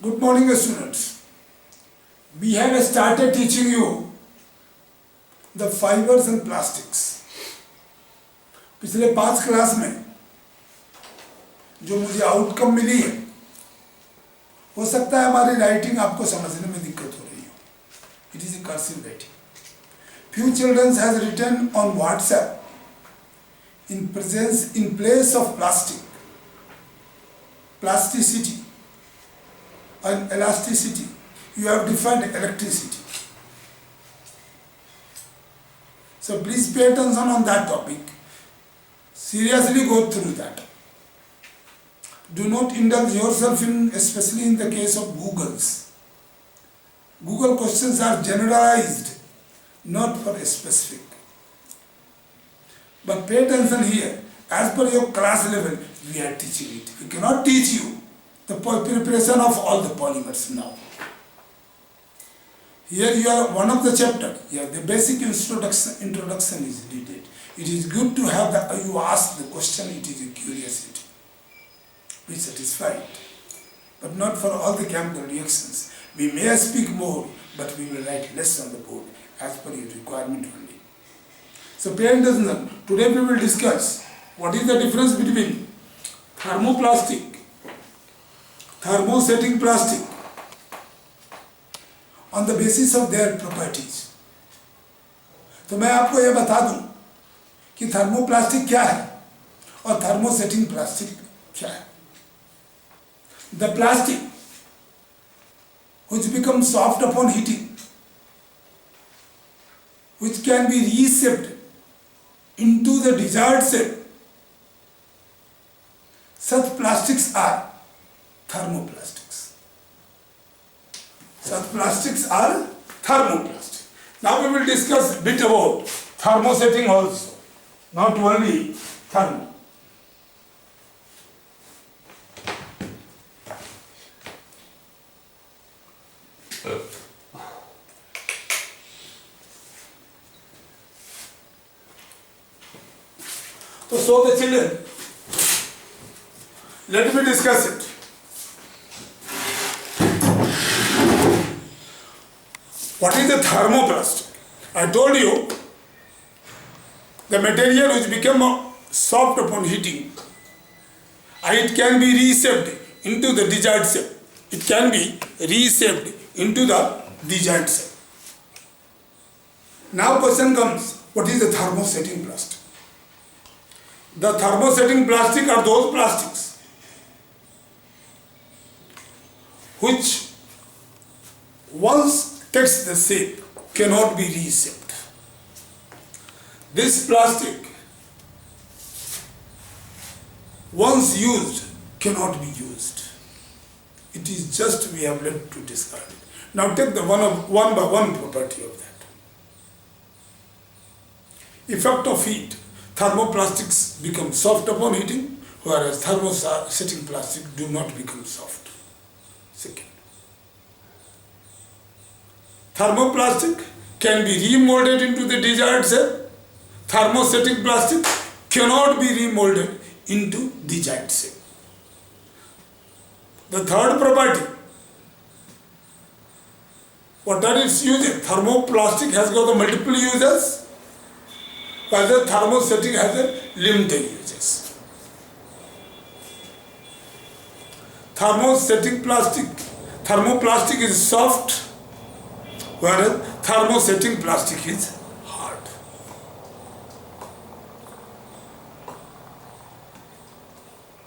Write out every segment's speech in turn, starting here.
Good morning students. We have started teaching you the fibers and plastics. पिछले 5 class में जो मुझे outcome मिली है, हो सकता है हमारी राइटिंग आपको समझने में दिक्कत हो रही हो. It is a cursive writing. Few children has written on WhatsApp in place of plasticity and elasticity, you have defined electricity. So please pay attention on that topic. Seriously go through that. Do not indulge yourself in, especially in the case of Googles. Google questions are generalized, not for a specific. But pay attention here. As per your class level, we are teaching it. We cannot teach you the preparation of all the polymers now. Here you are one of the chapter. Here the basic introduction is needed. It is good to have you ask the question. It is a curiosity. Be satisfied, but not for all the chemical reactions. We may speak more, but we will write less on the board as per your requirement only. So pay attention. Today we will discuss what is the difference between thermoplastic, thermosetting plastic on the basis of their properties. तो मैं आपको ये बता दूं कि thermoplastic क्या है और थर्मोसेटिंग प्लास्टिक क्या है. The plastic which becomes soft upon heating, which can be reshaped into the desired shape, such plastics are thermoplastics. Such plastics are thermoplastic. Now we will discuss a bit about thermosetting also, not only thermo. So the children, let me discuss it. What is the thermoplastic? I told you the material which become soft upon heating, and it can be reshaped into the desired shape. It can be reshaped into the desired shape. Now question comes, what is the thermosetting plastic? The thermosetting plastic are those plastics which once takes the shape cannot be reshaped. This plastic once used cannot be used. It is just we have left to discard it. Now take the one by one property of that. Effect of heat. Thermoplastics become soft upon heating, whereas thermosetting plastic do not become soft. Second, thermoplastic can be remolded into the desired shape. Thermosetting plastic cannot be remolded into desired shape. The third property, what are its uses? Thermoplastic has got the multiple uses, while the thermosetting has a limited uses. Thermoplastic is soft, whereas thermosetting plastic is hard.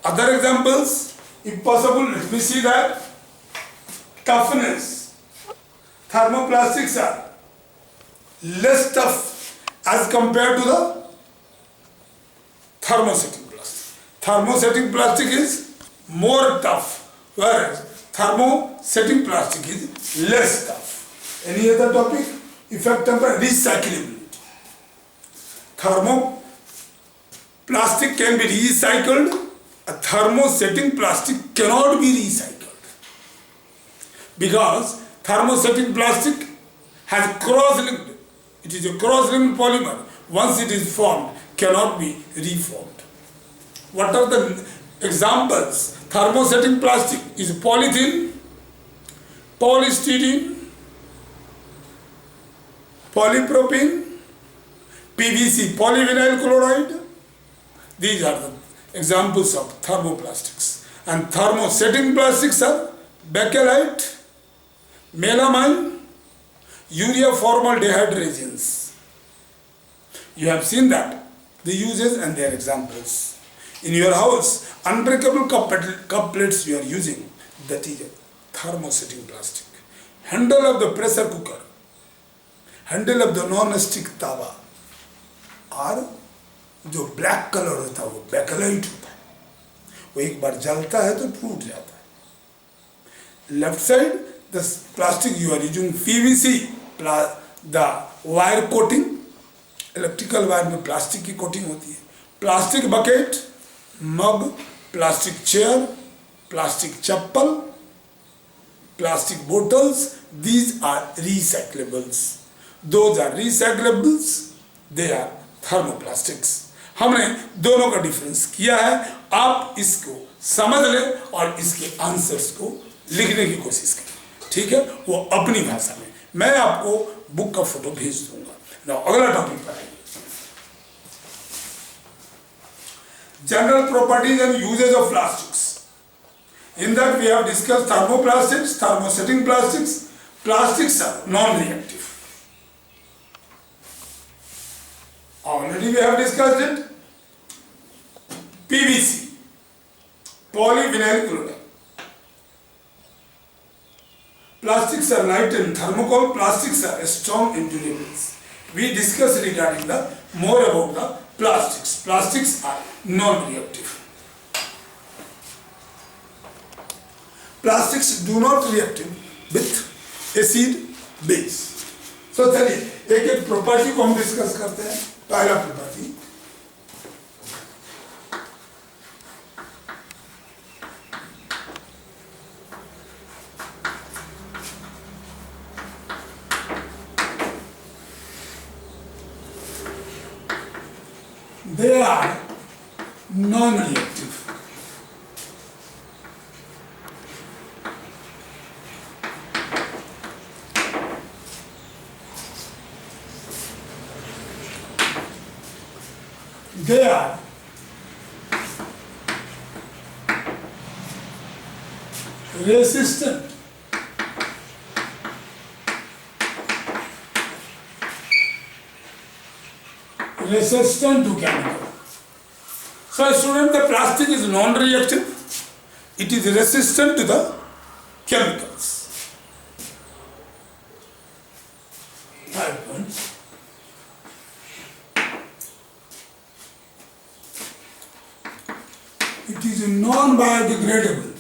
Other examples, if possible, let me see that. Toughness. Thermoplastics are less tough as compared to the thermosetting plastic. Thermosetting plastic is more tough, whereas thermosetting plastic is less tough. Any other topic? Effect of recyclability. Thermoplastic can be recycled. A thermosetting plastic cannot be recycled because thermosetting plastic has cross-linked. It is a cross-linked polymer. Once it is formed, cannot be reformed. What are the examples? Thermosetting plastic is polythene, polystyrene, polypropylene, PVC, polyvinyl chloride. These are the examples of thermoplastics. And thermosetting plastics are bakelite, melamine, urea formaldehyde resins. You have seen that, the uses and their examples. In your house, unbreakable cup plates you are using, that is a thermosetting plastic. Handle of the pressure cooker, handle of the non-stick tawa, और जो black colour होता है वो backlight होता है, वो एक बार जलता है तो टूट जाता है. Left side the plastic you are using PVC, the wire coating, electrical wire में प्लास्टिक की कोटिंग होती है. Plastic bucket, mug, plastic chair, plastic chappal, plastic bottles, these are recyclables. Those are recyclables, they are thermoplastics. हमने दोनों का difference किया है. आप इसको समझ लें और इसके आंसर्स को लिखने की कोशिश करें, ठीक है, वो अपनी भाषा में. मैं आपको बुक का फोटो भेज दूंगा. नाउ अगला टॉपिक पर आइए. General properties and usages of plastics. In that we have discussed thermoplastics, thermosetting plastics. Plastics are non-reactive. Already we have discussed it. PVC, polyvinyl chloride. Plastics are light and thermocol. Plastics are strong and durable. We discussed regarding the more about the plastics. Plastics are non-reactive. Plastics do not react with acid base. So चलिए एक एक property को हम discuss करते हैं. पहला property, they are non-reactive. They are resistant to chemical. So student, the plastic is non-reactive. It is resistant to the chemicals. Third point. It is non-biodegradable.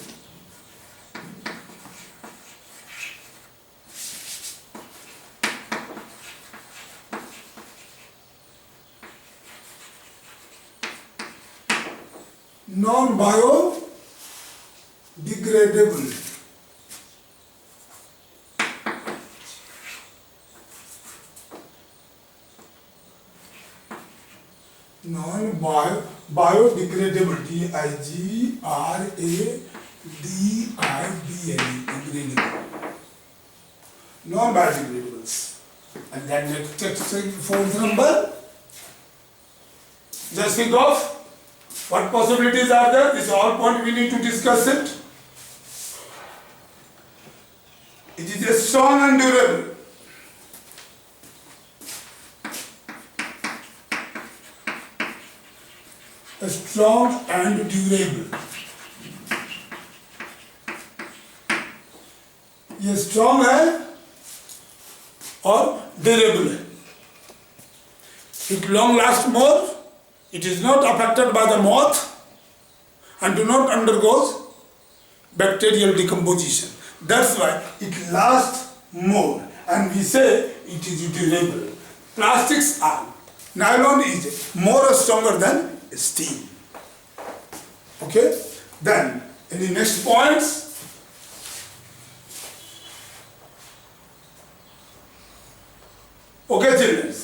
Non-biodegradable. Non-biodegradable. D-I-G-R-A-D-I-B-L-E. Non-biodegradables. And then next fourth number. Just think of what possibilities are there. This is all point we need to discuss it. It is a strong and durable. Strong and durable. ये strong है और durable है. It long lasts more. It is not affected by the moth and do not undergo bacterial decomposition. That's why it lasts more and we say it is durable. Plastics are. Nylon is more stronger than steel. Okay? Then in the next points, okay children,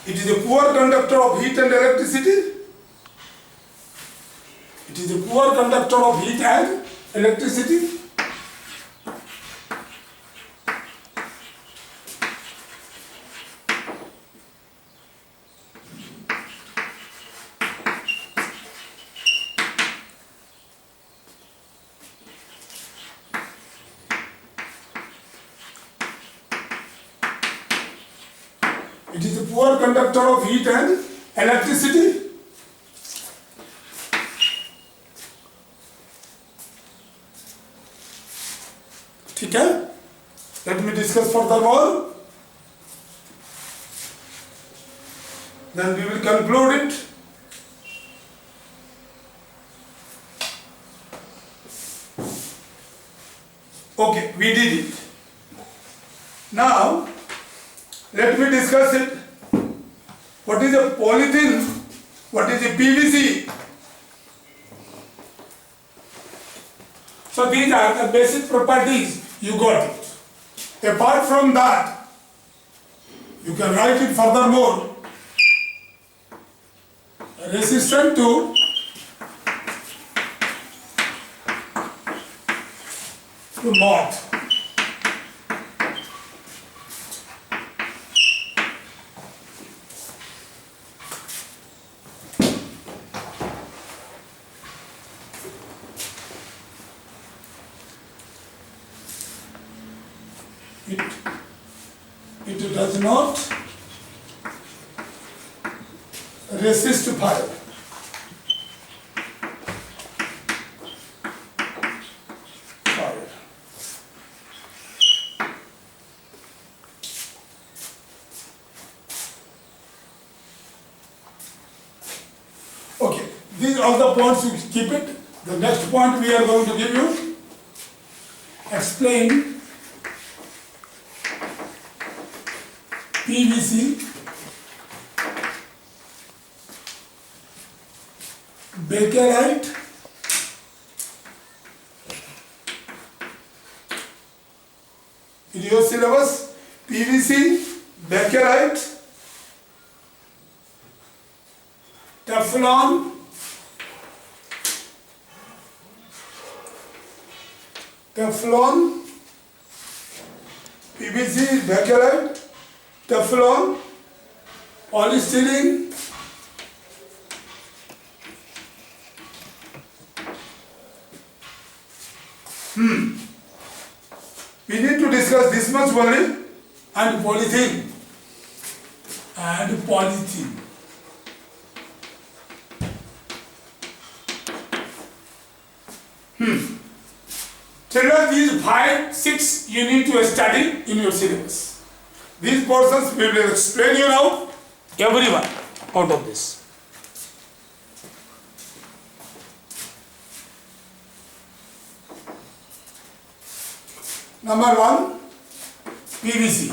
it is a poor conductor of heat and electricity. It is a poor conductor of heat and electricity. It is a poor conductor of heat and electricity. ठीक है? Let me discuss furthermore. Then we will conclude it. Okay, we did it. Now, let me discuss it. What is a polythene? What is a PVC? So these are the basic properties. You got it. Apart from that, you can write it furthermore. Resistant to moth. It does not resist fire. Okay, these are the points, you keep it. The next point we are going to give you, explain PVC, bakelite, in your syllabus, PVC, bakelite, Teflon, PVC, bakelite, Teflon, polystyrene, we need to discuss this much only, and polythene, Children, these 5, 6 you need to study in your syllabus. These portions we will explain you now, everyone out of this. Number 1, PVC.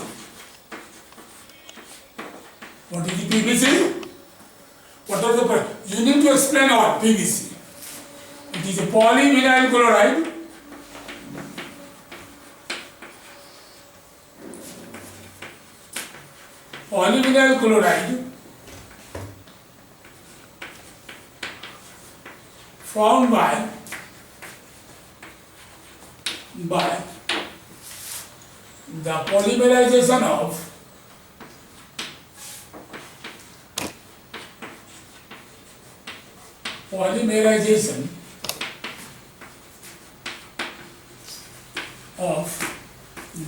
What is the PVC? What are the, you need to explain what PVC. It is a polyvinyl chloride. Polyvinyl chloride formed by the polymerization of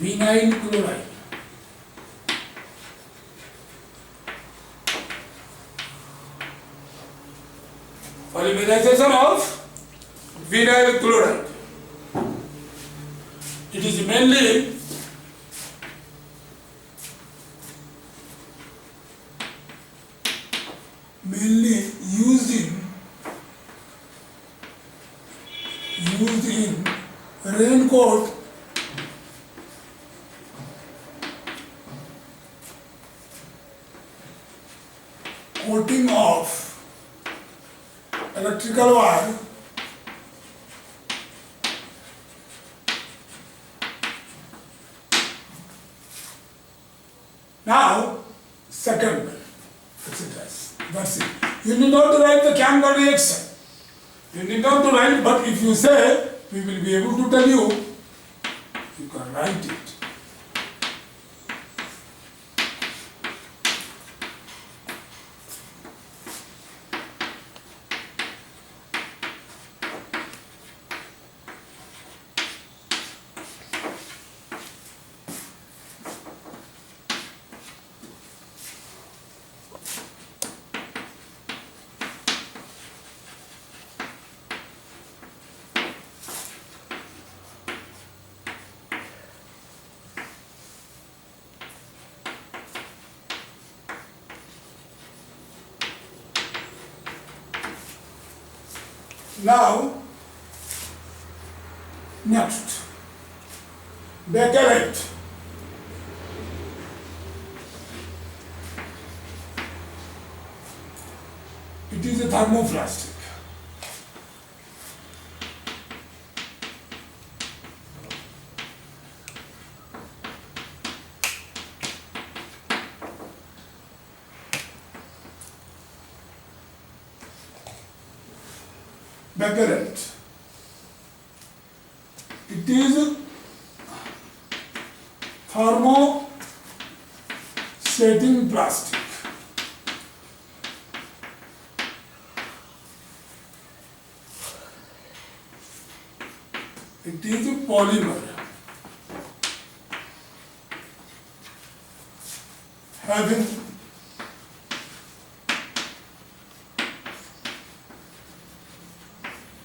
vinyl chloride. Polymerization of vinyl chloride. It is mainly used in raincoat, coating of electrical wire, now second exercise. That's it. You need not to write the chemical reaction. You need not to write, but if you say, we will be able to tell you, you can write it. Now, next, bakelite. It is a thermoplastic. Bakelite. It is thermosetting plastic. It is a polymer having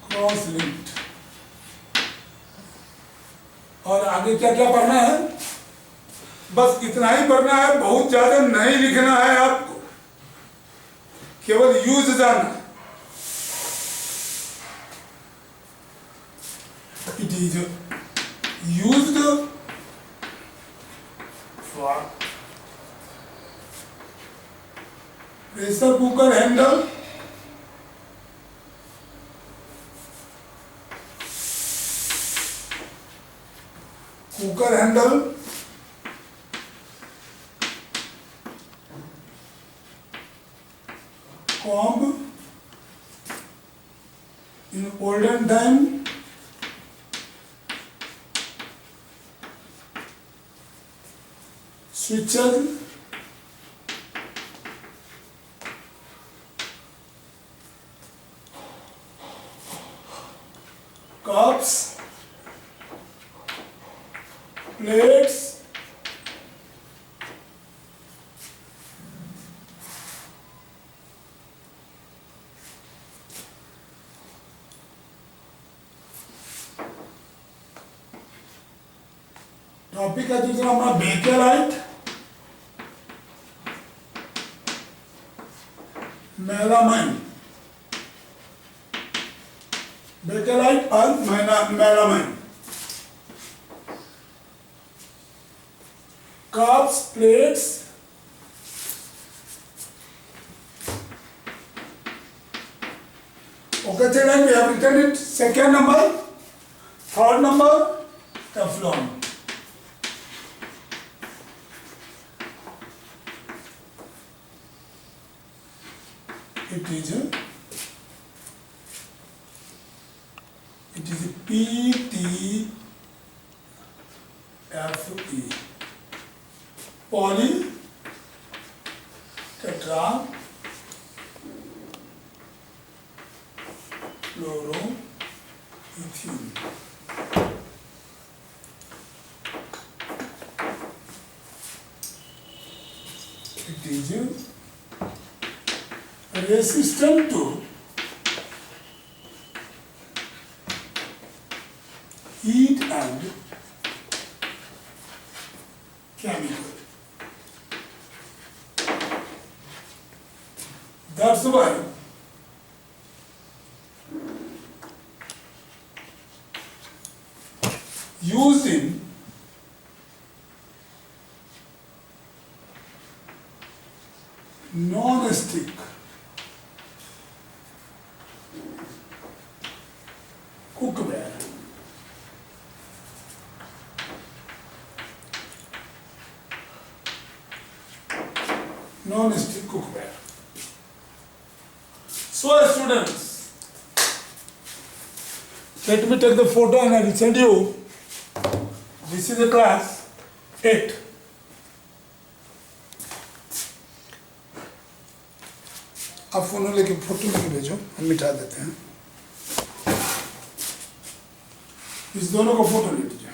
cross linked. और आगे क्या क्या पढ़ना है, बस इतना ही पढ़ना है, बहुत ज्यादा नहीं लिखना है आपको, केवल यूज जानना। It is used for pressure cooker handle, cooker handle, comb in olden time, switches, cups, plates, topic है दूसरा हमारा बेकेलाइट, मेलामाइन, बेकेलाइट और melamine, cups, plates, okay children, we have written it. Second number, third number, Teflon. It is PTFE, poly tetra fluoroethene. It is resistant to heat and chemical. That's why used in non-stick cookware, non-stick cookware. So students, let me take the photo and I will send you. This is the class 8. आप phone लेके photo लेके भेजो, हम मिटा देते हैं। इस दोनों को फोटो ले लीजिए।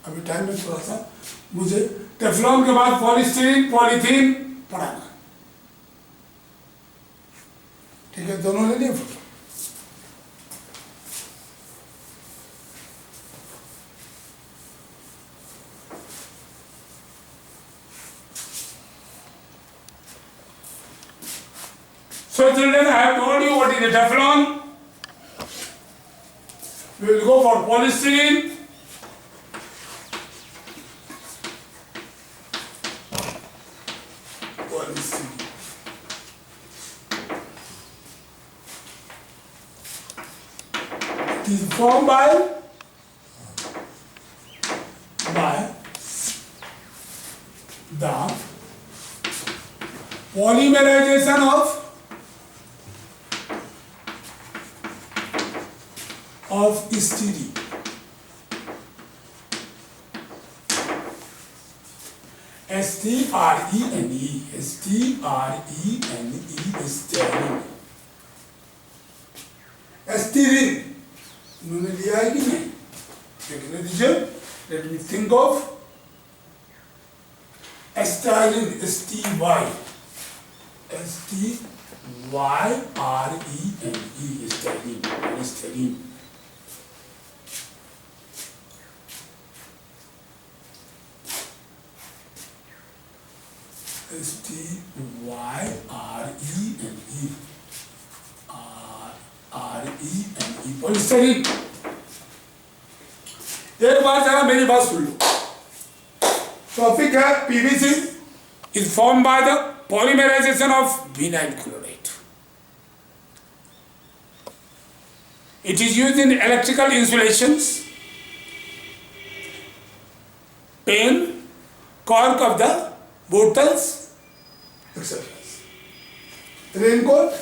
अभी टाइम में थोड़ा सा मुझे टेफ्लॉन के बाद पॉलीस्टीरीन, पॉलीथीन पढ़ाना, ठीक है? दोनों ले लिए photo. So children, I have told you what is a Teflon. We will go for polystyrene. Polystyrene. It is formed by the polymerization of styrene. S-T-R-E-N-E, S-T-R-E-N-E, styrene. Styrene उन्होंने लिया है कि नहीं? देखने दीजिए. Let me think of styrene, S-T-Y, S-T-Y-R-E-N-E, styrene, styrene. S-T-Y-R-E-N-E, R-E-N-E, polystyrene. एक बार जरा मेरी बात सुन लो. टॉपिक है PVC is formed by the polymerization of vinyl chloride. It is used in electrical insulations, pen, cork of the bottles, etc. Raincoat,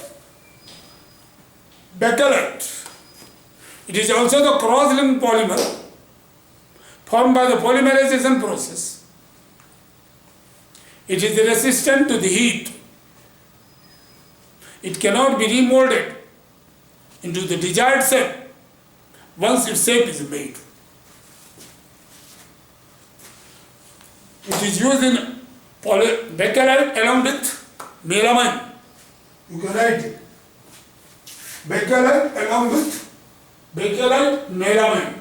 bakelite. It is also the cross-linked polymer formed by the polymerization process. It is resistant to the heat. It cannot be remolded into the desired shape once its shape is made. It is used in bakelite along with melamine. You can write it. Bakelite along with bakelite melamine.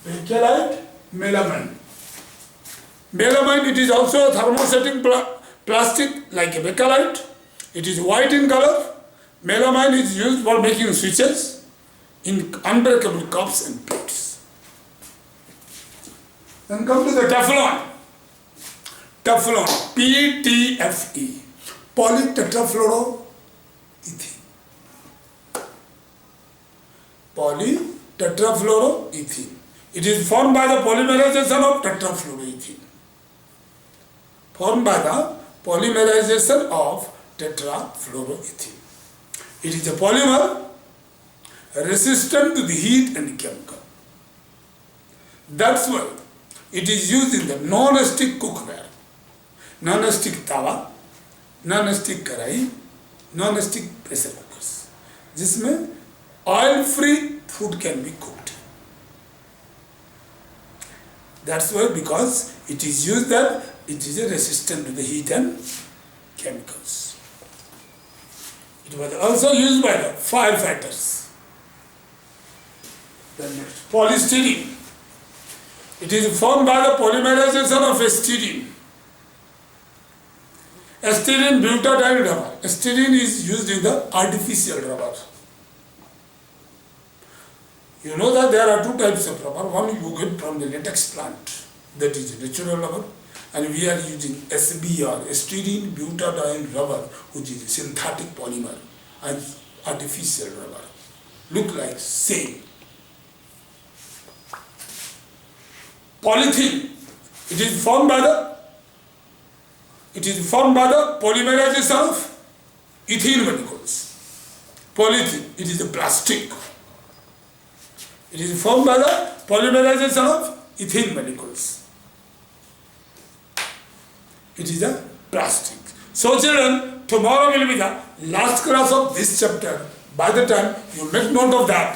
Bakelite melamine. Melamine, it is also a thermosetting plastic like a bakelite. It is white in color. Melamine is used for making switches in unbreakable cups and plates. Then come to the Teflon. Teflon, P-T-F-E, polytetrafluoroethene. Polytetrafluoroethene. It is formed by the polymerization of tetrafluoroethene. Formed by the polymerization of tetrafluoroethene. It is a polymer resistant to the heat and chemical. That's why it is used in the non-stick cookware, non-stick tawa, non-stick karai, non-stick pressure cookers, जिसमें oil-free food can be cooked. That's why, because it is used that it is resistant to the heat and chemicals. It was also used by the firefighters. Then next, polystyrene. It is formed by the polymerization of styrene. Styrene butadiene rubber. Styrene is used in the artificial rubber. You know that there are two types of rubber. One you get from the latex plant, that is natural rubber, and we are using SBR, styrene butadiene rubber, which is synthetic polymer and artificial rubber. Look like same. Polythene. It is formed by the polymerization of ethene molecules. Polythene. It is a plastic. It is formed by the polymerization of ethene molecules. It is a plastic. So children, tomorrow will be the last class of this chapter. By the time you make note of that,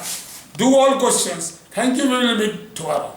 do all questions. Thank you. We will meet tomorrow.